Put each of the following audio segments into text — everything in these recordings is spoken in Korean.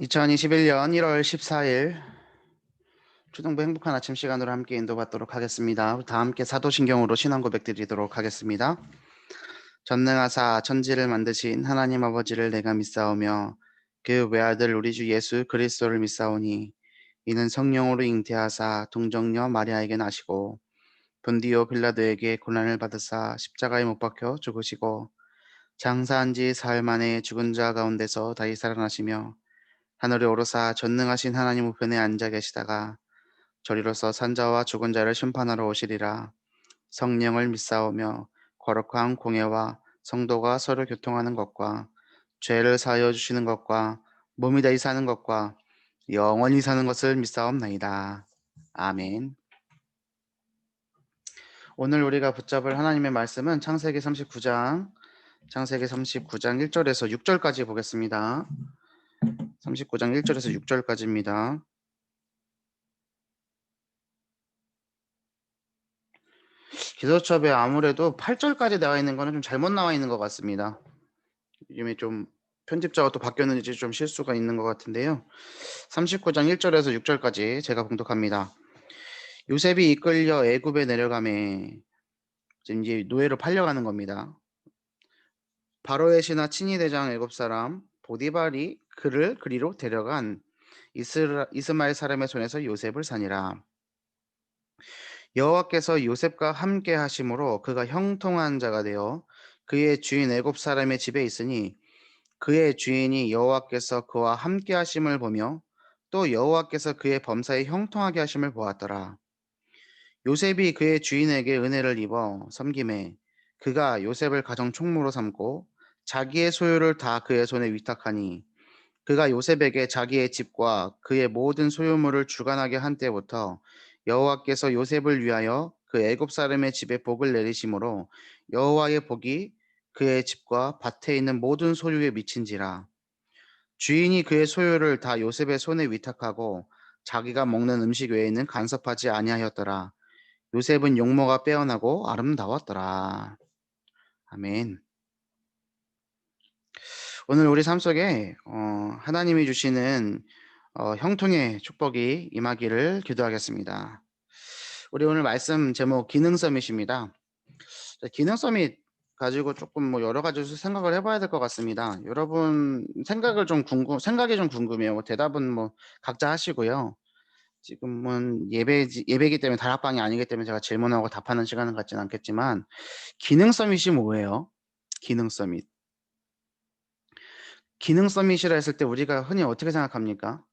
2021년 1월 14일 초등부 행복한 아침 시간으로 함께 인도받도록 하겠습니다. 다 함께 사도신경으로 신앙 고백 드리도록 하겠습니다. 전능하사 천지를 만드신 하나님 아버지를 내가 믿사오며 그 외아들 우리 주 예수 그리스도를 믿사오니 이는 성령으로 잉태하사 동정녀 마리아에게 나시고 본디오 빌라도에게 고난을 받으사 십자가에 못 박혀 죽으시고 장사한 지 사흘 만에 죽은 자 가운데서 다시 살아나시며 하늘에 오르사 전능하신 하나님 우편에 앉아 계시다가 저리로서 산자와 죽은 자를 심판하러 오시리라. 성령을 믿사오며 거룩한 공예와 성도가 서로 교통하는 것과 죄를 사하여 주시는 것과 몸이 다시 사는 것과 영원히 사는 것을 믿사옵나이다. 아멘. 오늘 우리가 붙잡을 하나님의 말씀은 창세기 39장 1절에서 6절까지 보겠습니다. 39장 1절에서 6절까지입니다. 기도첩에 아무래도 8절까지 나와 있는 거는 좀 잘못 나와 있는 것 같습니다. 요즘에 좀 편집자가 또 바뀌었는지 좀 실수가 있는 것 같은데요. 39장 1절에서 6절까지 제가 봉독합니다. 요셉이 이끌려 애굽에 내려가매 지금 이제 노예로 팔려가는 겁니다. 바로의 신하 친위 대장 애굽 사람 보디발이 그를 그리로 데려간 이스마엘 사람의 손에서 요셉을 사니라. 여호와께서 요셉과 함께 하심으로 그가 형통한 자가 되어 그의 주인 애굽 사람의 집에 있으니 그의 주인이 여호와께서 그와 함께 하심을 보며 또 여호와께서 그의 범사에 형통하게 하심을 보았더라. 요셉이 그의 주인에게 은혜를 입어 섬김에 그가 요셉을 가정 총무로 삼고 자기의 소유를 다 그의 손에 위탁하니 그가 요셉에게 자기의 집과 그의 모든 소유물을 주관하게 한 때부터 여호와께서 요셉을 위하여 그 애굽 사람의 집에 복을 내리심으로 여호와의 복이 그의 집과 밭에 있는 모든 소유에 미친지라. 주인이 그의 소유를 다 요셉의 손에 위탁하고 자기가 먹는 음식 외에는 간섭하지 아니하였더라. 요셉은 용모가 빼어나고 아름다웠더라. 아멘. 오늘 우리 삶 속에 하나님이 주시는 형통의 축복이 임하기를 기도하겠습니다. 우리 오늘 말씀 제목 기능 서밋입니다. 기능 서밋 가지고 조금 뭐 여러 가지 생각을 해봐야 될 것 같습니다. 여러분 생각이 좀 궁금해요. 뭐 대답은 뭐 각자 하시고요. 지금은 예배이기 때문에 다락방이 아니기 때문에 제가 질문하고 답하는 시간은 갖지는 않겠지만 기능 서밋이 뭐예요? 기능 서밋. 기능 서밋이라 했을 때 우리가 흔히 어떻게 생각합니까?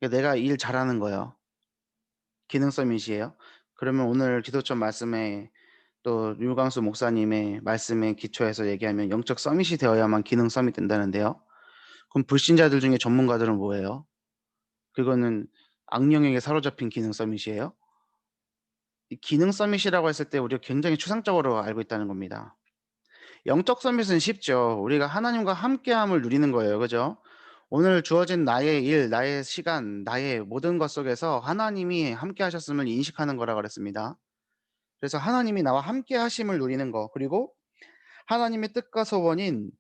내가 일 잘하는 거예요. 기능 서밋이에요. 그러면 오늘 기도처 말씀에 또 류광수 목사님의 말씀에 기초해서 얘기하면 영적 서밋이 되어야만 기능 서밋 된다는데요. 그럼 불신자들 중에 전문가들은 뭐예요? 그거는 악령에게 사로잡힌 기능 서밋이에요. 이 기능 서밋이라고 했을 때 우리가 굉장히 추상적으로 알고 있다는 겁니다. 영적 서밋은 쉽죠. 우리가 하나님과 함께함을 누리는 거예요. 그죠? 오늘 주어진 나의 일, 나의 시간, 나의 모든 것 속에서 하나님이 함께 하셨음을 인식하는 거라 그랬습니다. 그래서 하나님이 나와 함께 하심을 누리는 거, 그리고 하나님의 뜻과 소원인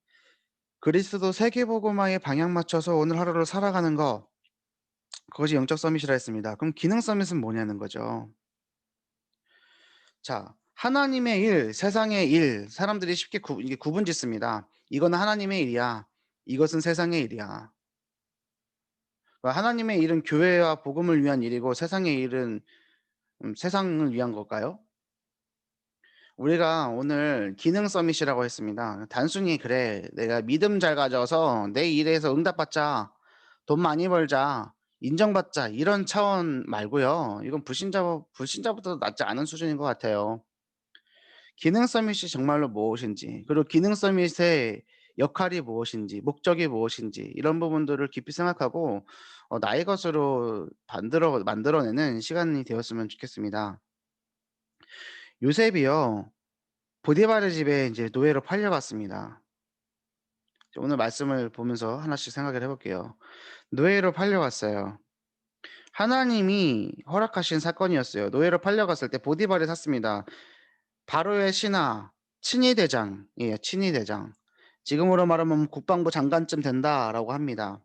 그리스도 세계복음화에 방향 맞춰서 오늘 하루를 살아가는 거, 그것이 영적 서밋이라 했습니다. 그럼 기능 서밋은 뭐냐는 거죠. 자, 하나님의 일, 세상의 일, 사람들이 쉽게 이게 구분 짓습니다. 이거는 하나님의 일이야. 이것은 세상의 일이야. 그러니까 하나님의 일은 교회와 복음을 위한 일이고 세상의 일은 세상을 위한 걸까요? 우리가 오늘 기능 서밋이라고 했습니다. 단순히 그래, 내가 믿음 잘 가져서 내 일에서 응답받자, 돈 많이 벌자, 인정받자 이런 차원 말고요. 이건 불신자보다 낫지 않은 수준인 것 같아요. 기능 서밋이 정말로 무엇인지, 그리고 기능 서밋의 역할이 무엇인지, 목적이 무엇인지 이런 부분들을 깊이 생각하고 나의 것으로 만들어내는 시간이 되었으면 좋겠습니다. 요셉이요, 보디발의 집에 이제 노예로 팔려갔습니다. 오늘 말씀을 보면서 하나씩 생각을 해볼게요. 노예로 팔려갔어요. 하나님이 허락하신 사건이었어요. 노예로 팔려갔을 때 보디발이 샀습니다. 바로의 신하 친위 대장이에요. 친위 대장. 지금으로 말하면 국방부 장관쯤 된다라고 합니다.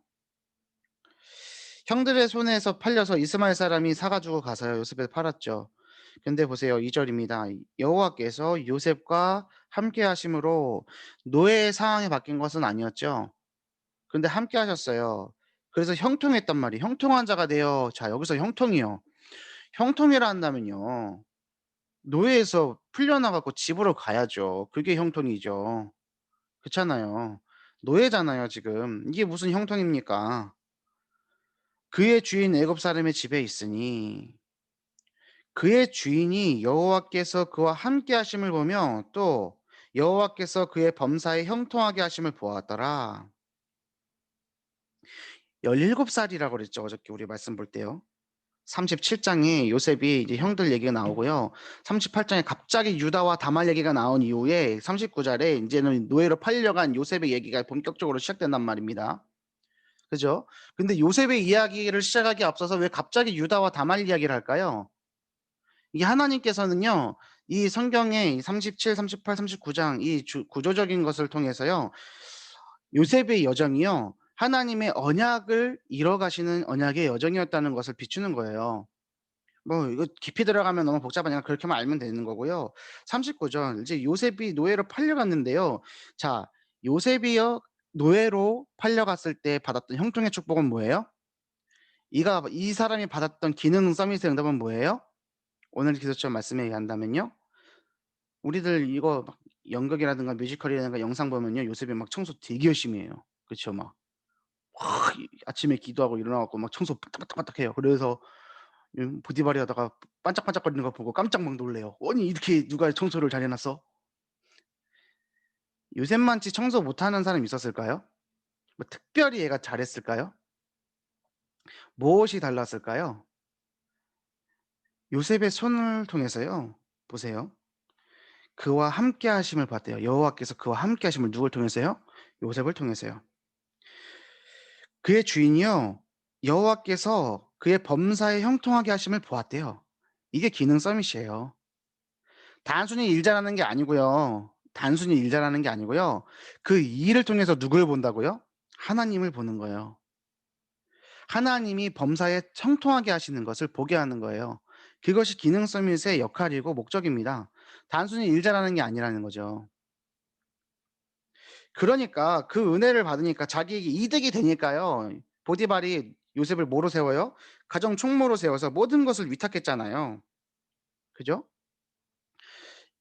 형들의 손에서 팔려서 이스마엘 사람이 사 가지고 가서요 요셉에 팔았죠. 근데 보세요. 2 절입니다. 여호와께서 요셉과 함께 하심으로 노예의 상황이 바뀐 것은 아니었죠. 근데 함께 하셨어요. 그래서 형통했단 말이에요. 형통한 자가 되어 자 여기서 형통이요. 형통이라 한다면요. 노예에서 풀려나 갖고 집으로 가야죠. 그게 형통이죠. 그렇잖아요. 노예잖아요 지금. 이게 무슨 형통입니까? 그의 주인 애굽 사람의 집에 있으니 그의 주인이 여호와께서 그와 함께 하심을 보며 또 여호와께서 그의 범사에 형통하게 하심을 보았더라. 17 살이라고 그랬죠 어저께 우리 말씀 볼 때요. 37 장에 요셉이 이제 형들 얘기가 나오고요. 38 장에 갑자기 유다와 다말 얘기가 나온 이후에 39 절에 인제는 노예로 팔려간 요셉의 얘기가 본격적으로 시작된단 말입니다. 그죠? 근데 요셉의 이야기를 시작하기에 앞서서 왜 갑자기 유다와 다말 이야기를 할까요? 이게 하나님께서는요. 이 성경의 37, 38, 39장 이 구조적인 것을 통해서요. 요셉의 여정이요. 하나님의 언약을 이뤄가시는 언약의 여정이었다는 것을 비추는 거예요. 뭐 이거 깊이 들어가면 너무 복잡하니까 그렇게만 알면 되는 거고요. 39 절 이제 요셉이 노예로 팔려갔는데요. 자, 요셉이요 노예로 팔려갔을 때 받았던 형통의 축복은 뭐예요? 이 사람이 받았던 기능 서밋의 응답은 뭐예요? 오늘 기도처럼 말씀에 의한다면요. 우리들 이거 막 연극이라든가 뮤지컬이라든가 영상 보면요. 요셉이 막 청소 되게 열심히 해요. 그쵸 막. 아침에 기도하고 일어나 갖고 막 청소 빠딱빠딱빠딱 해요. 그래서 보디바리 하다가 반짝반짝거리는 거 보고 깜짝 막 놀래요. '아니 이렇게 누가 청소를 잘 해 놨어?' 요셉만치 청소 못하는 사람이 있었을까요? 뭐 특별히 얘가 잘했을까요? 무엇이 달랐을까요? 요셉의 손을 통해서요. 보세요. 그와 함께 하심을 봤대요. 여호와께서 그와 함께 하심을 누굴 통해서요? 요셉을 통해서요. 그의 주인이요. 여호와께서 그의 범사에 형통하게 하심을 보았대요. 이게 기능 서밋이에요. 단순히 일 잘하는 게 아니고요. 단순히 일 잘하는 게 아니고요. 그 일을 통해서 누굴 본다고요? 하나님을 보는 거예요. 하나님이 범사에 형통하게 하시는 것을 보게 하는 거예요. 그것이 기능 서밋의 역할이고 목적입니다. 단순히 일 잘하는 게 아니라는 거죠. 그러니까 그 은혜를 받으니까 자기에게 이득이 되니까요. 보디발이 요셉을 뭐로 세워요? 가정 총무로 세워서 모든 것을 위탁했잖아요. 그죠?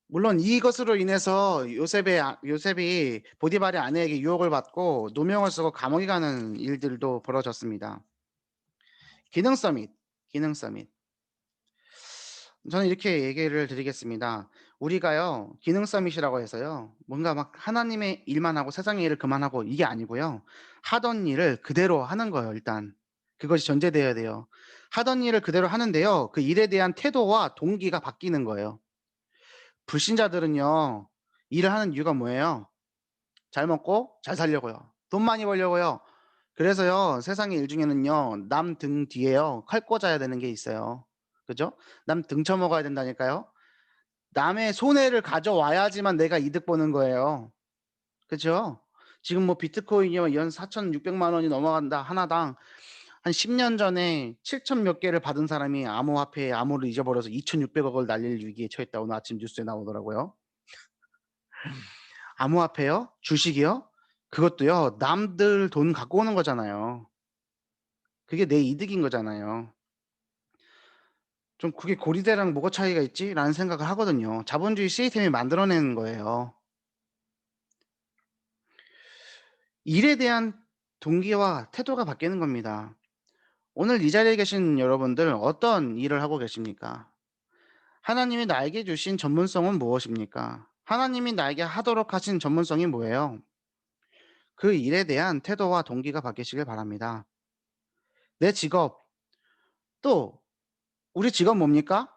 물론 이것으로 인해서 요셉이 보디발의 아내에게 유혹을 받고 누명을 쓰고 감옥에 가는 일들도 벌어졌습니다. 기능 서밋, 기능 서밋. 저는 이렇게 얘기를 드리겠습니다. 우리가요, 기능 서밋이라고 해서요, 뭔가 막 하나님의 일만 하고 세상의 일을 그만하고 이게 아니고요. 하던 일을 그대로 하는 거예요, 일단. 그것이 전제되어야 돼요. 하던 일을 그대로 하는데요. 그 일에 대한 태도와 동기가 바뀌는 거예요. 불신자들은요, 일을 하는 이유가 뭐예요? 잘 먹고 잘 살려고요. 돈 많이 벌려고요. 그래서요, 세상의 일 중에는요, 남 등 뒤에요, 칼 꽂아야 되는 게 있어요. 그죠? 남 등쳐 먹어야 된다니까요. 남의 손해를 가져와야지만 내가 이득 보는 거예요. 그죠? 지금 뭐 비트코인이요, 연 4,600만 원이 넘어간다, 하나당. 한 10년 전에 7천 몇 개를 받은 사람이 암호화폐에 암호를 잊어버려서 2,600억 을 날릴 위기에 처했다. 오늘 아침 뉴스에 나오더라고요. 암호화폐요? 주식이요? 그것도요. 남들 돈 갖고 오는 거잖아요. 그게 내 이득인 거잖아요. 좀 '그게 고리대랑 뭐가 차이가 있지?'라는 생각을 하거든요. 자본주의 시스템이 만들어낸 거예요. 일에 대한 동기와 태도가 바뀌는 겁니다. 오늘 이 자리에 계신 여러분들 어떤 일을 하고 계십니까? 하나님이 나에게 주신 전문성은 무엇입니까? 하나님이 나에게 하도록 하신 전문성이 뭐예요? 그 일에 대한 태도와 동기가 바뀌시길 바랍니다. 내 직업, 또 우리 직업 뭡니까?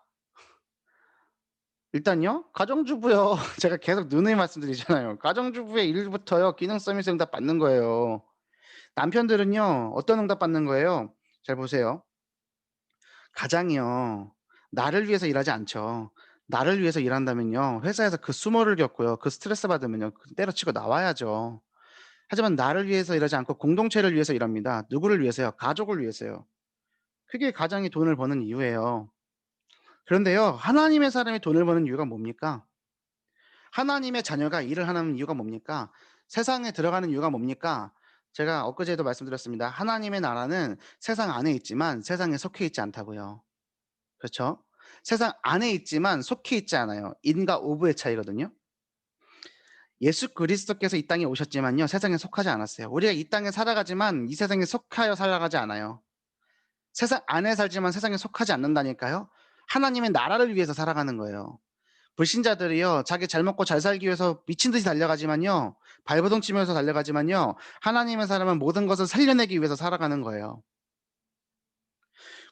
일단요. 가정주부요. 제가 계속 누누이 말씀드리잖아요. 가정주부의 일부터요. 기능 서밋 응답 받는 거예요. 남편들은요. 어떤 응답 받는 거예요? 잘 보세요. 가장이요. 나를 위해서 일하지 않죠. 나를 위해서 일한다면요. 회사에서 그 수모를 겪고요. 그 스트레스 받으면요. 그 때려치고 나와야죠. 하지만 나를 위해서 일하지 않고 공동체를 위해서 일합니다. 누구를 위해서요? 가족을 위해서요. 그게 가장이 돈을 버는 이유예요. 그런데요. 하나님의 사람이 돈을 버는 이유가 뭡니까? 하나님의 자녀가 일을 하는 이유가 뭡니까? 세상에 들어가는 이유가 뭡니까? 제가 엊그제도 말씀드렸습니다. 하나님의 나라는 세상 안에 있지만 세상에 속해 있지 않다고요. 그렇죠? 세상 안에 있지만 속해 있지 않아요. 인과 오브의 차이거든요. 예수 그리스도께서 이 땅에 오셨지만요. 세상에 속하지 않았어요. 우리가 이 땅에 살아가지만 이 세상에 속하여 살아가지 않아요. 세상 안에 살지만 세상에 속하지 않는다니까요. 하나님의 나라를 위해서 살아가는 거예요. 불신자들이요. 자기 잘 먹고 잘 살기 위해서 미친 듯이 달려가지만요. 발버둥 치면서 달려가지만요. 하나님의 사람은 모든 것을 살려내기 위해서 살아가는 거예요.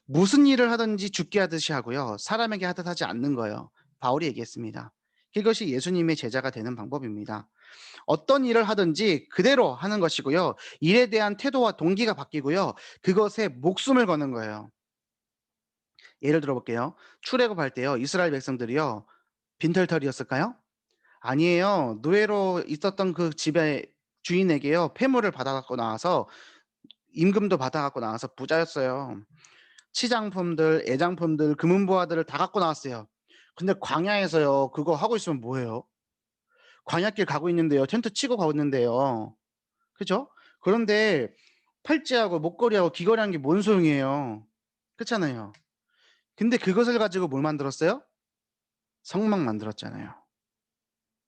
무슨 일을 하든지 죽게 하듯이 하고요. 사람에게 하듯 하지 않는 거예요. 바울이 얘기했습니다. 그것이 예수님의 제자가 되는 방법입니다. 어떤 일을 하든지 그대로 하는 것이고요. 일에 대한 태도와 동기가 바뀌고요. 그것에 목숨을 거는 거예요. 예를 들어 볼게요. 출애굽할 때요. 이스라엘 백성들이요. 빈털털이었을까요? 아니에요. 노예로 있었던 그 집의 주인에게요. 폐물을 받아 갖고 나와서 임금도 받아 갖고 나와서 부자였어요. 치장품들, 애장품들, 금은보화들을 다 갖고 나왔어요. 근데 광야에서요. 그거 하고 있으면 뭐 해요? 광야길 가고 있는데요. 텐트 치고 가고 있는데요. 그죠? 그런데 팔찌하고 목걸이하고 귀걸이한 게 뭔 소용이에요. 그렇잖아요. 근데 그것을 가지고 뭘 만들었어요? 성막 만들었잖아요.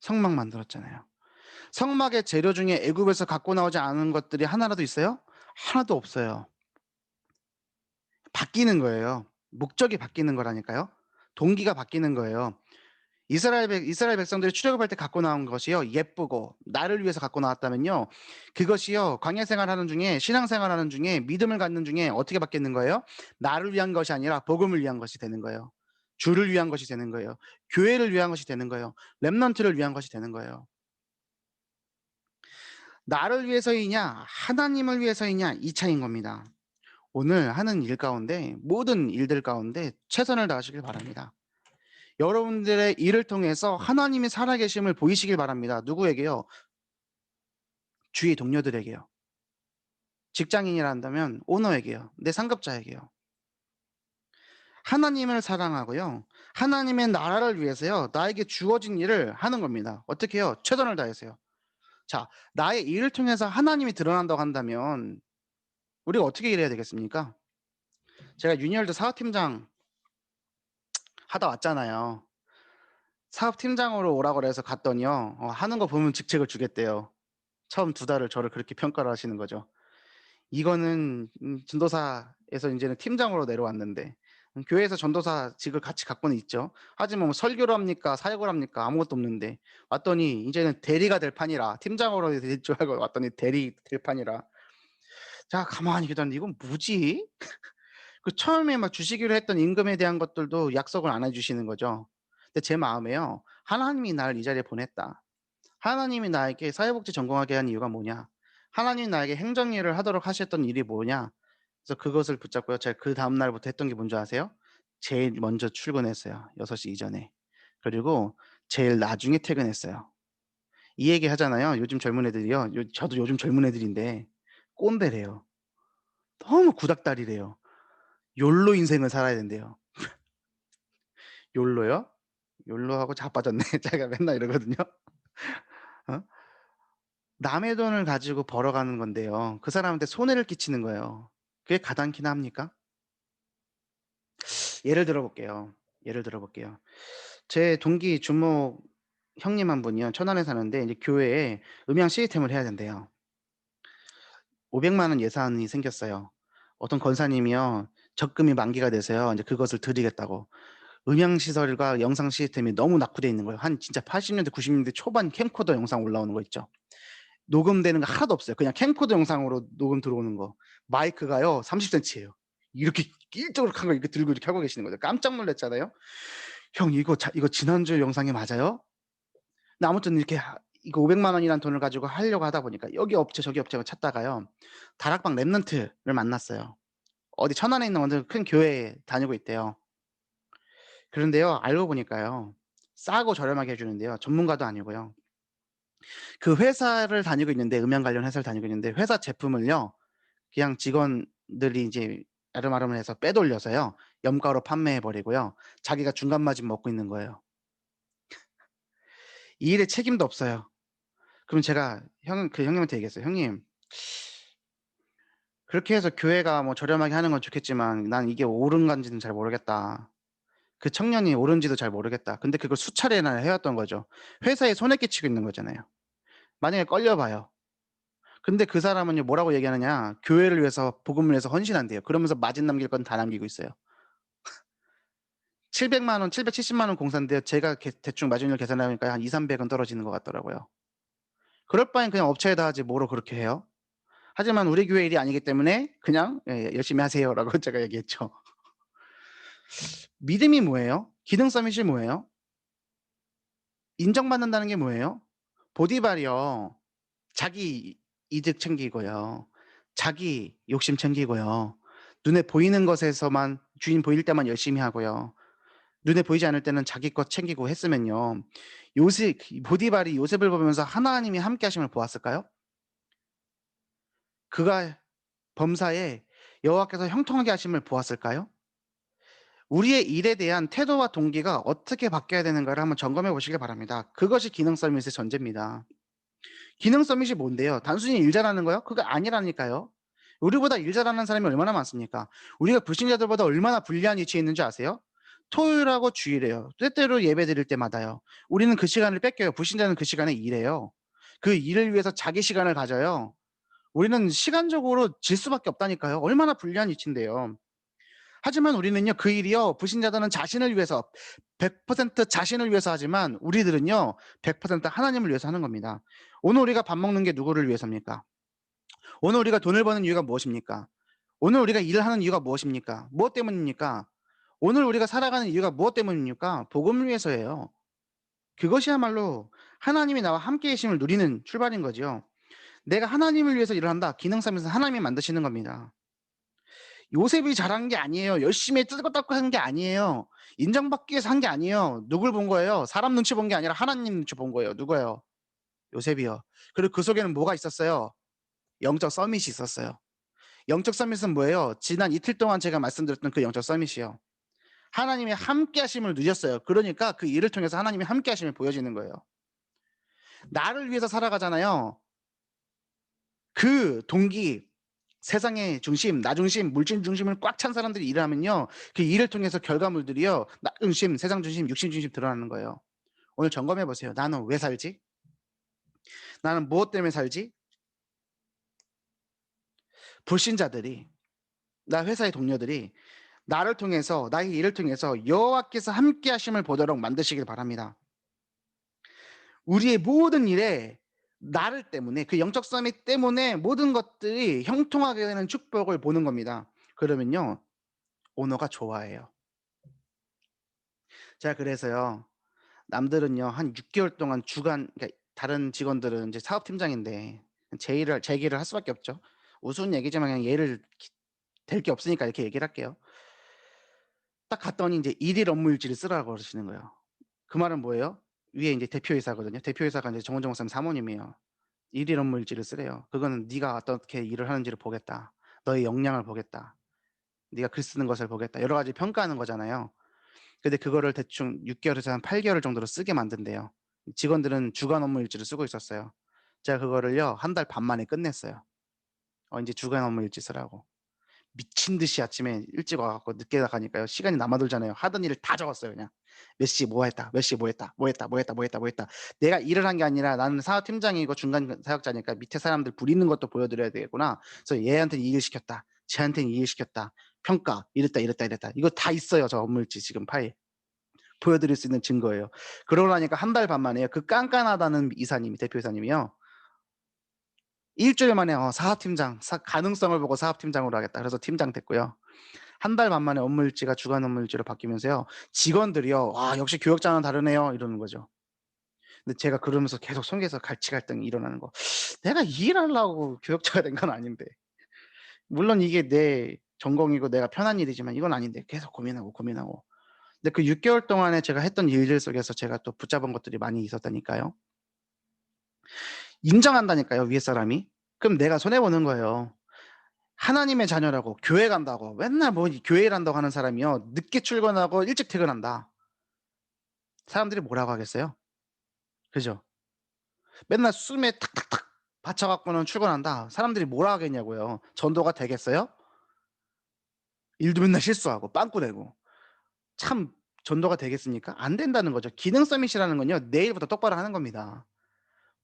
성막 만들었잖아요. 성막의 재료 중에 애굽에서 갖고 나오지 않은 것들이 하나라도 있어요? 하나도 없어요. 바뀌는 거예요. 목적이 바뀌는 거라니까요. 동기가 바뀌는 거예요. 이스라엘 백성들이 출애굽할 때 갖고 나온 것이요. 예쁘고 나를 위해서 갖고 나왔다면요. 그것이요. 광야 생활하는 중에 신앙 생활하는 중에 믿음을 갖는 중에 어떻게 바뀌는 거예요? 나를 위한 것이 아니라 복음을 위한 것이 되는 거예요. 주를 위한 것이 되는 거예요. 교회를 위한 것이 되는 거예요. 렘넌트를 위한 것이 되는 거예요. 나를 위해서이냐 하나님을 위해서이냐 이 차이인 겁니다. 오늘 하는 일 가운데 모든 일들 가운데 최선을 다하시길 바랍니다. 여러분들의 일을 통해서 하나님이 살아계심을 보이시길 바랍니다. 누구에게요? 주위 동료들에게요. 직장인이란다면 오너에게요. 내 상급자에게요. 하나님을 사랑하고요. 하나님의 나라를 위해서요. 나에게 주어진 일을 하는 겁니다. 어떻게 해요? 최선을 다해서요. 자, 나의 일을 통해서 하나님이 드러난다고 한다면 우리가 어떻게 일해야 되겠습니까? 제가 유니월드 사업팀장 하다 왔잖아요. 사업팀장으로 오라고 그래서 갔더니요. 하는 거 보면 직책을 주겠대요. 처음 2달을 저를 그렇게 평가를 하시는 거죠. 이거는 전도사에서 인제는 팀장으로 내려왔는데 교회에서 전도사직을 같이 갖고는 있죠. 하지만 뭐 설교를 합니까? 사역을 합니까? 아무것도 없는데 왔더니 인제는 대리가 될 판이라 팀장으로 될 줄 알고 왔더니 대리 될 판이라 자 가만히 계셨는데 '이건 뭐지?' 그 처음에 막 주시기로 했던 임금에 대한 것들도 약속을 안 해 주시는 거죠. 근데 제 마음에요. '하나님이 나를 이 자리에 보냈다. 하나님이 나에게 사회복지 전공하게 한 이유가 뭐냐? 하나님이 나에게 행정일을 하도록 하셨던 일이 뭐냐?' 그래서 그것을 붙잡고요. 제가 그다음 날부터 했던 게 뭔지 아세요? 제일 먼저 출근했어요, 6시 이전에. 그리고 제일 나중에 퇴근했어요. 이 얘기 하잖아요. 요즘 젊은 애들이요. 저도 요즘 젊은 애들인데 꼰대래요. 너무 구닥다리래요. 욜로 인생을 살아야 된대요. 욜로요? 욜로하고 자빠졌네. 제가 맨날 이러거든요. 어? 남의 돈을 가지고 벌어가는 건데요. 그 사람한테 손해를 끼치는 거예요. 그게 가당키나 합니까? 예를 들어 볼게요. 예를 들어 볼게요. 제 동기 주목 형님 한 분이요. 천안에 사는데 이제 교회에 음향 시스템을 해야 된대요. 500만 원 예산이 생겼어요. 어떤 권사님이요. 적금이 만기가 돼서요. 인제 그것을 드리겠다고. 음향 시설과 영상 시스템이 너무 낙후돼 있는 거예요. 한 진짜 80년대 90년대 초반 캠코더 영상 올라오는 거 있죠. 녹음되는 거 하나도 없어요. 그냥 캠코더 영상으로 녹음 들어오는 거. 마이크가요 30 센치예요. 이렇게 일정으로 큰 거 이렇게 들고 이렇게 하고 계시는 거죠. 깜짝 놀랐잖아요. "형 이거 지난주 영상이 맞아요?" 근데 아무튼 이렇게 이거 500만 원이라는 돈을 가지고 하려고 하다 보니까 여기 업체 저기 업체를 찾다가요. 다락방 랩런트를 만났어요. 어디 천안에 있는 완전 큰 교회에 다니고 있대요. 그런데요. 알고 보니까요. 싸고 저렴하게 해 주는데요. 전문가도 아니고요. 그 회사를 다니고 있는데 음향 관련 회사를 다니고 있는데 회사 제품을요. 그냥 직원들이 이제 아름아름해서 빼돌려서요. 염가로 판매해 버리고요. 자기가 중간 마진 먹고 있는 거예요. 이 일에 책임도 없어요. 그럼 제가 형님한테 얘기했어요. "형님, 그렇게 해서 교회가 뭐 저렴하게 하는 건 좋겠지만 난 이게 옳은 건지는 잘 모르겠다. 그 청년이 옳은지도 잘 모르겠다." 근데 그걸 수차례나 해 왔던 거죠. 회사에 손해 끼치고 있는 거잖아요. 만약에 걸려 봐요. 근데 그 사람은요 뭐라고 얘기하느냐. 교회를 위해서 복음을 위해서 헌신한대요. 그러면서 마진 남길 건 다 남기고 있어요. 700만 원, 770만 원 공사인데요. 제가 대충 마진율 계산해 보니까 한 200-300은 떨어지는 것 같더라고요. 그럴 바엔 그냥 업체에다 하지 뭐로 그렇게 해요? 하지만 우리 교회 일이 아니기 때문에 그냥 예 "열심히 하세요."라고 제가 얘기했죠. 믿음이 뭐예요? 기능 서밋이 뭐예요? 인정받는다는 게 뭐예요? 보디발이요. 자기 이득 챙기고요. 자기 욕심 챙기고요. 눈에 보이는 것에서만 주인 보일 때만 열심히 하고요. 눈에 보이지 않을 때는 자기 것 챙기고 했으면요. 요셉 보디발이 요셉을 보면서 하나님이 함께 하심을 보았을까요? 그가 범사에 여호와께서 형통하게 하심을 보았을까요? 우리의 일에 대한 태도와 동기가 어떻게 바뀌어야 되는가를 한번 점검해 보시길 바랍니다. 그것이 기능 서밋의 전제입니다. 기능 서밋이 뭔데요? 단순히 일 잘하는 거요? 그거 아니라니까요. 우리보다 일 잘하는 사람이 얼마나 많습니까? 우리가 불신자들보다 얼마나 불리한 위치에 있는지 아세요? 토요일하고 주일에요. 때때로 예배드릴 때마다요. 우리는 그 시간을 뺏겨요. 불신자는 그 시간에 일해요. 그 일을 위해서 자기 시간을 가져요. 우리는 시간적으로 질 수밖에 없다니까요. 얼마나 불리한 위치인데요. 하지만 우리는요 그 일이요 불신자들은 자신을 위해서 100% 자신을 위해서 하지만 우리들은요 100% 하나님을 위해서 하는 겁니다. 오늘 우리가 밥 먹는 게 누구를 위해서입니까? 오늘 우리가 돈을 버는 이유가 무엇입니까? 오늘 우리가 일을 하는 이유가 무엇입니까? 무엇 때문입니까? 오늘 우리가 살아가는 이유가 무엇 때문입니까? 복음을 위해서예요. 그것이야말로 하나님이 나와 함께 계심을 누리는 출발인 거지요. 내가 하나님을 위해서 일을 한다. 기능 삼에서 하나님이 만드시는 겁니다. 요셉이 잘한 게 아니에요. 열심히 뜨고 닦고 한 게 아니에요. 인정받기 위해서 한 게 아니에요. 누굴 본 거예요? 사람 눈치 본 게 아니라 하나님 눈치 본 거예요. 누구예요? 요셉이요. 그리고 그 속에는 뭐가 있었어요? 영적 서밋이 있었어요. 영적 서밋은 뭐예요? 지난 이틀 동안 제가 말씀드렸던 그 영적 서밋이요. 하나님의 함께 하심을 누렸어요. 그러니까 그 일을 통해서 하나님의 함께 하심을 보여지는 거예요. 나를 위해서 살아가잖아요. 그 동기, 세상의 중심, 나 중심, 물질 중심을 꽉 찬 사람들이 일을 하면요. 그 일을 통해서 결과물들이요. 나 중심, 세상 중심, 육신 중심 드러나는 거예요. 오늘 점검해 보세요. 나는 왜 살지? 나는 무엇 때문에 살지? 불신자들이, 나 회사의 동료들이 나를 통해서, 나의 일을 통해서 여호와께서 함께 하심을 보도록 만드시길 바랍니다. 우리의 모든 일에 나를 때문에 그 영적 서밋 때문에 모든 것들이 형통하게 되는 축복을 보는 겁니다. 그러면요. 오너가 좋아해요. 제가 그래서요. 남들은요. 한 6개월 동안 주간 그러니까 다른 직원들은 이제 사업팀장인데 제 얘기를 할 수밖에 없죠. 우스운 얘기지만 그냥 얘를 될 게 없으니까 이렇게 얘기를 할게요. 딱 갔더니 인제 일일 업무 일지를 쓰라고 그러시는 거예요. 그 말은 뭐예요? 위에 인제 대표이사거든요. 대표이사가 인제 정원정 목사님 사모님이에요. 일일 업무 일지를 쓰래요. 그거는 "네가 어떻게 일을 하는지를 보겠다. 너의 역량을 보겠다. 네가 글 쓰는 것을 보겠다." 여러 가지 평가하는 거잖아요. 근데 그거를 대충 6개월에서 한 8개월 정도로 쓰게 만든대요. 직원들은 주간 업무 일지를 쓰고 있었어요. 제가 그거를요 한 달 반 만에 끝냈어요. 인제 주간 업무 일지 쓰라고. 미친 듯이 아침에 일찍 와 갖고 늦게 나가니까요. 시간이 남아돌잖아요. 하던 일을 다 적었어요 그냥. 몇 시 뭐 했다. 몇 시에 뭐 했다. 뭐 했다. 뭐 했다. 뭐 했다. 뭐 했다. 내가 일을 한 게 아니라 나는 사업팀장이고 중간 사역자니까 밑에 사람들 부리는 것도 보여 드려야 되겠구나. 그래서 얘한테는 이 일 시켰다. 쟤한테는 이 일 시켰다. 평가 이랬다, 이랬다, 이랬다. 이거 다 있어요. 저 업무일지 지금 파일. 보여 드릴 수 있는 증거예요. 그러고 나니까 한 달 반 만에요. 그 깐깐하다는 이사님이 대표 이사님이요. 일 주일 만에 사업팀장 가능성을 보고 사업팀장으로 하겠다. 그래서 팀장 됐고요. 한 달 반 만에 업무일지가 주간 업무일지로 바뀌면서요. 직원들이요. "와 역시 교역자는 다르네요." 이러는 거죠. 근데 제가 그러면서 계속 속에서 가치 갈등이 일어나는 거. 내가 이 일하려고 교역자가 된 건 아닌데. 물론 이게 내 전공이고 내가 편한 일이지만 이건 아닌데 계속 고민하고, 고민하고. 근데 그 6개월 동안에 제가 했던 일들 속에서 제가 또 붙잡은 것들이 많이 있었다니까요. 인정한다니까요, 위에 사람이. 그럼 내가 손해 보는 거예요. 하나님의 자녀라고 교회 간다고 맨날 뭐 교회 일한다고 하는 사람이요. 늦게 출근하고 일찍 퇴근한다. 사람들이 뭐라고 하겠어요? 그죠? 맨날 숨에 탁탁탁 받쳐 갖고는 출근한다. 사람들이 뭐라 하겠냐고요. 전도가 되겠어요? 일도 맨날 실수하고 빵꾸 내고. 참 전도가 되겠습니까? 안 된다는 거죠. 기능 서밋이라는 건요. 내일부터 똑바로 하는 겁니다.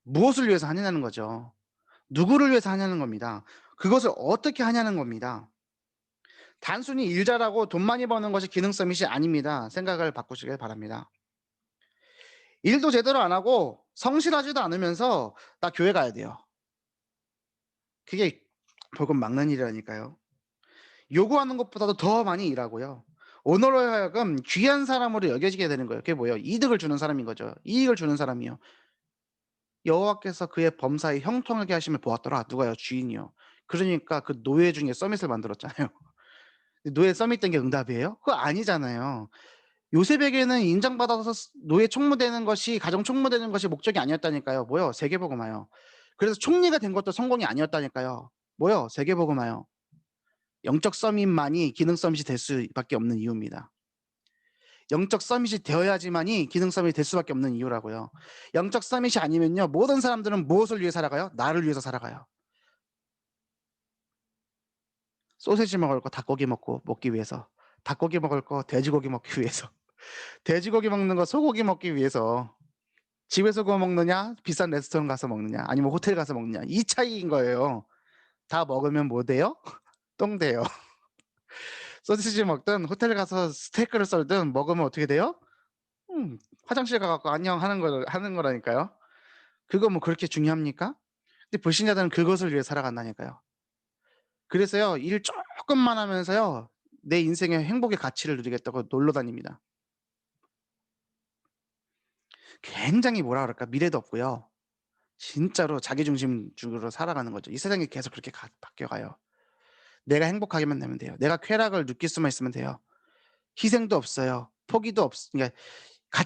무엇을 위해서 하느냐는 거죠. 누구를 위해서 하냐는 겁니다. 그것을 어떻게 하냐는 겁니다. 단순히 일 잘하고 돈 많이 버는 것이 기능 서밋이 아닙니다. 생각을 바꾸시길 바랍니다. 일도 제대로 안 하고 성실하지도 않으면서 "나 교회 가야 돼요." 그게 복음 막는 일이라니까요. 요구하는 것보다도 더 많이 일하고요. 오너로 하여금 귀한 사람으로 여겨지게 되는 거예요. 그게 뭐예요? 이득을 주는 사람인 거죠. 이익을 주는 사람이요. 여호와께서 그의 범사에 형통하게 하심을 보았더라. 누가요? 주인이요. 그러니까 그 노예 중에 서밋을 만들었잖아요. 노예 서밋 된 게 응답이에요? 그거 아니잖아요. 요셉에게는 인정받아서 노예 총무되는 것이 가정 총무되는 것이 목적이 아니었다니까요. 뭐요? 세계복음화요. 그래서 총리가 된 것도 성공이 아니었다니까요. 뭐요? 세계복음화요. 영적 서밋만이 기능 서밋이 될 수밖에 없는 이유입니다. 영적 서밋이 되어야지만이 기능 서밋이 될 수밖에 없는 이유라고요. 영적 서밋이 아니면요. 모든 사람들은 무엇을 위해 살아가요? 나를 위해서 살아가요. 소시지 먹을 거 닭고기 먹기 위해서. 닭고기 먹을 거 돼지고기 먹기 위해서. 돼지고기 먹는 거 소고기 먹기 위해서. 집에서 구워 먹느냐, 비싼 레스토랑 가서 먹느냐, 아니면 호텔 가서 먹느냐 이 차이인 거예요. 다 먹으면 뭐 돼요? 똥 돼요. 소시지 먹든 호텔 가서 스테이크를 썰든 먹으면 어떻게 돼요? 화장실 가 갖고 "안녕." 하는 거라니까요. 그거 뭐 그렇게 중요합니까? 근데 불신자들은 그것을 위해 살아간다니까요. 그래서요 일 쪼끔만 하면서요 내 인생의 행복의 가치를 누리겠다고 놀러 다닙니다. 굉장히 뭐라 그럴까 미래도 없고요. 진짜로 자기중심적으로 살아가는 거죠. 이 세상이 계속 그렇게 바뀌어가요. 내가 행복하게만 되면 돼요. 내가 쾌락을 느낄 수만 있으면 돼요. 희생도 없어요. 포기도 그러니까 가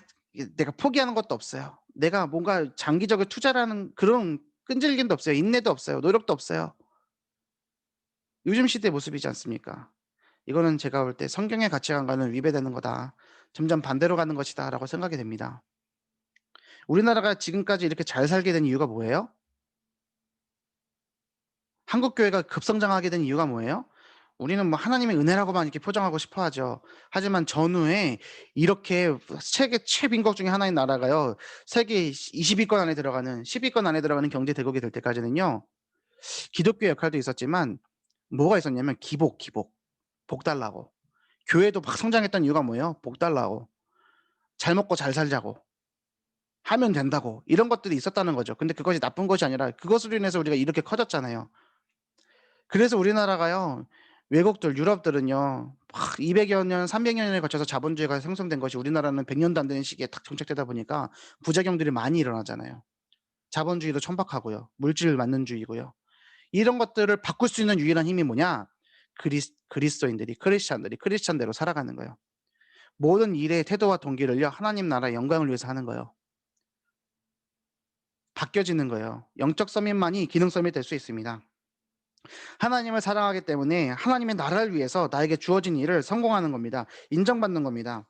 내가 포기하는 것도 없어요. 내가 뭔가 장기적으로 투자라는 그런 끈질김도 없어요. 인내도 없어요. 노력도 없어요. 요즘 시대의 모습이지 않습니까? 이거는 제가 볼 때 '성경의 가치관과는 위배되는 거다. 점점 반대로 가는 것이다.'라고 생각이 됩니다. 우리나라가 지금까지 이렇게 잘 살게 된 이유가 뭐예요? 한국 교회가 급성장하게 된 이유가 뭐예요? 우리는 뭐 하나님의 은혜라고만 이렇게 포장하고 싶어 하죠. 하지만 전후에 이렇게 세계 최빈국 중에 하나인 나라가요. 세계 20 위권 안에 들어가는 10 위권 안에 들어가는 경제 대국이 될 때까지는요. 기독교의 역할도 있었지만 뭐가 있었냐면 기복, 기복. 복 달라고. 교회도 막 성장했던 이유가 뭐예요? 복 달라고. 잘 먹고 잘 살자고. 하면 된다고. 이런 것들이 있었다는 거죠. 근데 그것이 나쁜 것이 아니라 그것으로 인해서 우리가 이렇게 커졌잖아요. 그래서 우리나라가요. 외국들 유럽들은요. 막 200여 년, 300여 년에 걸쳐서 자본주의가 생성된 것이 우리나라는 100 년도 안 되는 시기에 딱 정착되다 보니까 부작용들이 많이 일어나잖아요. 자본주의도 천박하고요. 물질 만능주의고요. 이런 것들을 바꿀 수 있는 유일한 힘이 뭐냐? 그리스도인들이 크리스찬대로 살아가는 거예요. 모든 일의 태도와 동기를요. 하나님 나라의 영광을 위해서 하는 거예요. 바뀌어지는 거예요. 영적 서밋만이 기능 서밋 될 수 있습니다. 하나님을 사랑하기 때문에 하나님의 나라를 위해서 나에게 주어진 일을 성공하는 겁니다. 인정받는 겁니다.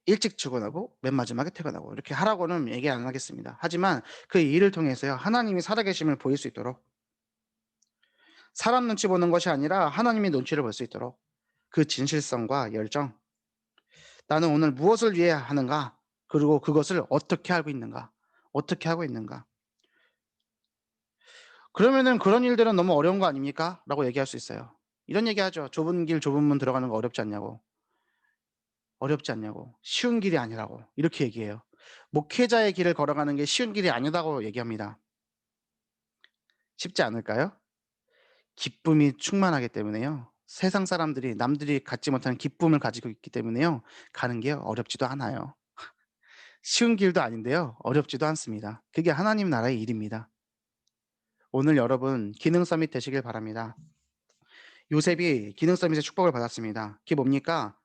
일찍 출근하고 맨 마지막에 퇴근하고 이렇게 하라고는 얘기 안 하겠습니다. 하지만 그 일을 통해서요. 하나님이 살아계심을 보일 수 있도록 사람 눈치 보는 것이 아니라 하나님의 눈치를 볼 수 있도록 그 진실성과 열정, 나는 오늘 무엇을 위해 하는가? 그리고 그것을 어떻게 하고 있는가? 어떻게 하고 있는가? 그러면은 "그런 일들은 너무 어려운 거 아닙니까?" 라고 얘기할 수 있어요. 이런 얘기하죠. "좁은 길 좁은 문 들어가는 거 어렵지 않냐."고. 어렵지 않냐고. 쉬운 길이 아니라고. 이렇게 얘기해요. 목회자의 길을 걸어가는 게 쉬운 길이 아니다고 얘기합니다. 쉽지 않을까요? 기쁨이 충만하기 때문에요. 세상 사람들이 남들이 갖지 못하는 기쁨을 가지고 있기 때문에요. 가는 게 어렵지도 않아요. 쉬운 길도 아닌데요. 어렵지도 않습니다. 그게 하나님 나라의 일입니다. 오늘 여러분 기능 서밋 되시길 바랍니다. 요셉이 기능 서밋의 축복을 받았습니다. 그게 뭡니까?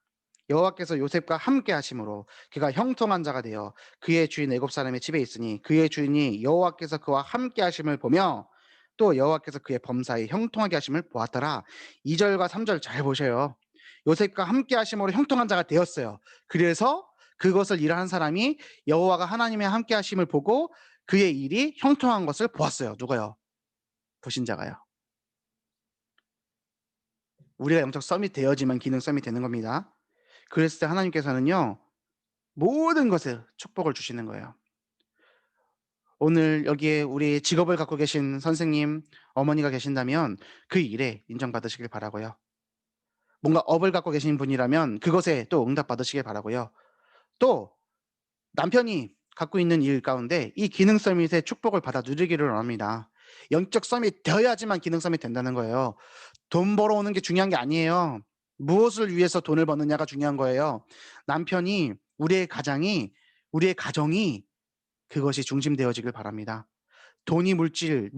여호와께서 요셉과 함께 하심으로 그가 형통한 자가 되어 그의 주인 애굽 사람의 집에 있으니 그의 주인이 여호와께서 그와 함께 하심을 보며 또 여호와께서 그의 범사에 형통하게 하심을 보았더라. 2 절과 3절 잘 보셔요. 요셉과 함께 하심으로 형통한 자가 되었어요. 그래서 그것을 일하는 사람이 여호와가 하나님의 함께 하심을 보고 그의 일이 형통한 것을 보았어요. 누가요? 불신자가요. 우리가 영적 썸이 되어지만 기능 썸이 되는 겁니다. 그랬을 때 하나님께서는요, 모든 것에 축복을 주시는 거예요. 오늘 여기에 우리 직업을 갖고 계신 선생님, 어머니가 계신다면 그 일에 인정받으시길 바라고요. 뭔가 업을 갖고 계신 분이라면 그것에 또 응답받으시길 바라고요. 또 남편이 갖고 있는 일 가운데 이 기능 서밋의 축복을 받아 누리기를 원합니다. 영적 서밋 되어야지만 기능 서밋 된다는 거예요. 돈 벌어오는 게 중요한 게 아니에요. 무엇을 위해서 돈을 버느냐가 중요한 거예요. 남편이 우리의 가정이 그것이 중심되어지길 바랍니다. 돈이 물질이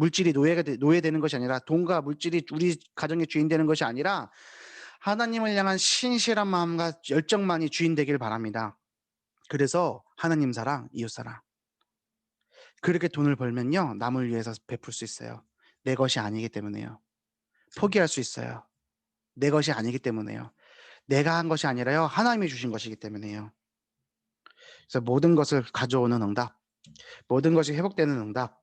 노예되는 것이 아니라 돈과 물질이 우리 가정의 주인 되는 것이 아니라 하나님을 향한 신실한 마음과 열정만이 주인 되길 바랍니다. 그래서 하나님 사랑, 이웃 사랑. 그렇게 돈을 벌면요, 남을 위해서 베풀 수 있어요. 내 것이 아니기 때문에요. 포기할 수 있어요. 내 것이 아니기 때문에요. 내가 한 것이 아니라요, 하나님이 주신 것이기 때문에요. 그래서 모든 것을 가져오는 응답, 모든 것이 회복되는 응답,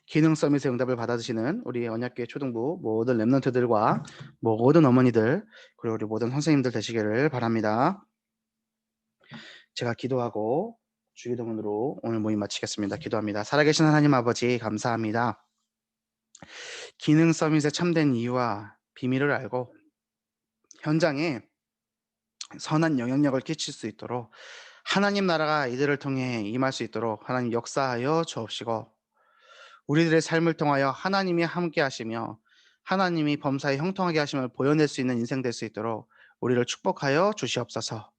기능 서밋의 응답을 받아주시는 우리 언약교회 초등부 모든 랩런트들과 모든 어머니들, 그리고 우리 모든 선생님들 되시기를 바랍니다. 제가 기도하고 주기도문으로 오늘 모임 마치겠습니다. 기도합니다. 살아계신 하나님 아버지, 감사합니다. 기능 서밋의 참된 이유와 비밀을 알고 현장에 선한 영향력을 끼칠 수 있도록 하나님 나라가 이들을 통해 임할 수 있도록 하나님 역사하여 주옵시고, 우리들의 삶을 통하여 하나님이 함께 하시며 하나님이 범사에 형통하게 하심을 보여낼 수 있는 인생 될 수 있도록 우리를 축복하여 주시옵소서.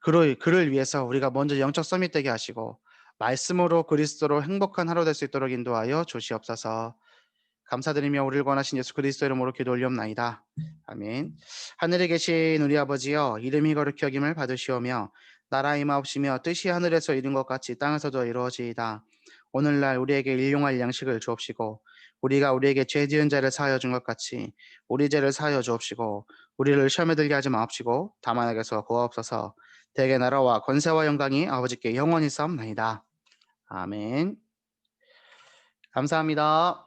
그를 위해서 우리가 먼저 영적 서밋 되게 하시고 말씀으로 그리스도로 행복한 하루 될 수 있도록 인도하여 주시옵소서. 감사드리며 우리를 권하신 예수 그리스도 이름으로 기도 올리옵나이다. 아멘. 하늘에 계신 우리 아버지여, 이름이 거룩히 여김을 받으시오며 나라의 임하옵시며 뜻이 하늘에서 이룬 것 같이 땅에서도 이루어지이다. 오늘날 우리에게 일용할 양식을 주옵시고 우리가 우리에게 죄 지은 자를 사하여 준 것 같이 우리 죄를 사하여 주옵시고 우리를 시험에 들게 하지 마옵시고 다만 악에서 구하옵소서. 대개 나라와 권세와 영광이 아버지께 영원히 싸움나이다. 아멘. 감사합니다.